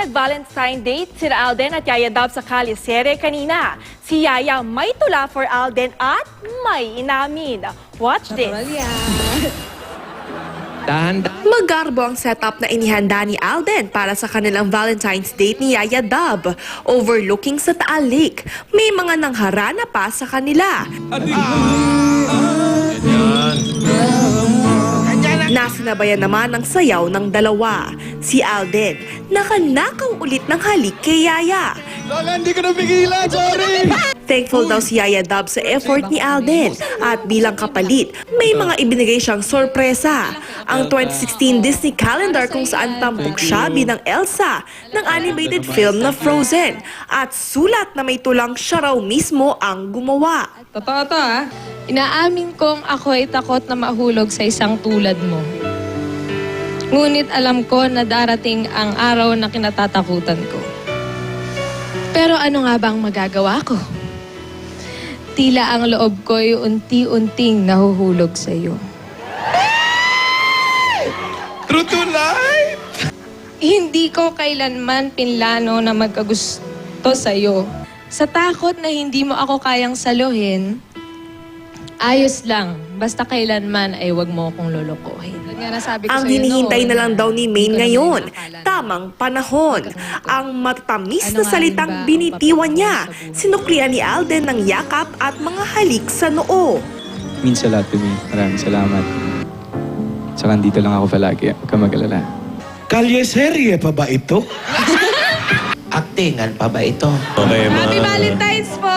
nag-Valentine date sila Alden at Yaya Dab sa Calisere kanina. Si Yaya may tula for Alden at may inamin. Watch this. Magarbo ang setup na inihanda ni Alden para sa kanilang Valentine's date ni Yaya Dab. Overlooking sa Taal Lake, may mga nangharana pa sa kanila. Nasinabayan naman ang sayaw ng dalawa. Si Alden, nakanakaw ulit ng halik kay Yaya. Lola, hindi ko napigilan, sorry! Thankful daw si Yaya Dab sa effort ni Alden at bilang kapalit, may mga ibinigay siyang sorpresa. Ang 2016 Disney calendar kung saan tampok siya bilang Elsa ng animated film na Frozen at sulat na may tulang siya raw mismo ang gumawa. Totoo to ah. Inaamin kong ako'y takot na mahulog sa isang tulad mo. Ngunit alam ko na darating ang araw na kinatatakutan ko. Pero ano nga bang magagawa ko? Tila ang loob ko'y unti-unting nahuhulog sa iyo. True to life! Hindi ko kailanman pinlano na magkagusto sa iyo. Sa takot na hindi mo ako kayang saluhin, ayos lang. Basta kailanman ay wag mo akong lolokohin. Ang hinihintay na lang daw ni Maine ngayon, tamang panahon. Ang matamis na salitang binitiwan niya, sinuklian ni Alden ng yakap at mga halik sa noo. Means a lot to me. Maraming salamat. Saka dito lang ako palagi. Huwag ka mag-alala. Kalye-serye pa ba ito? Aktingan pa ba ito? Okay, Happy Valentine's po!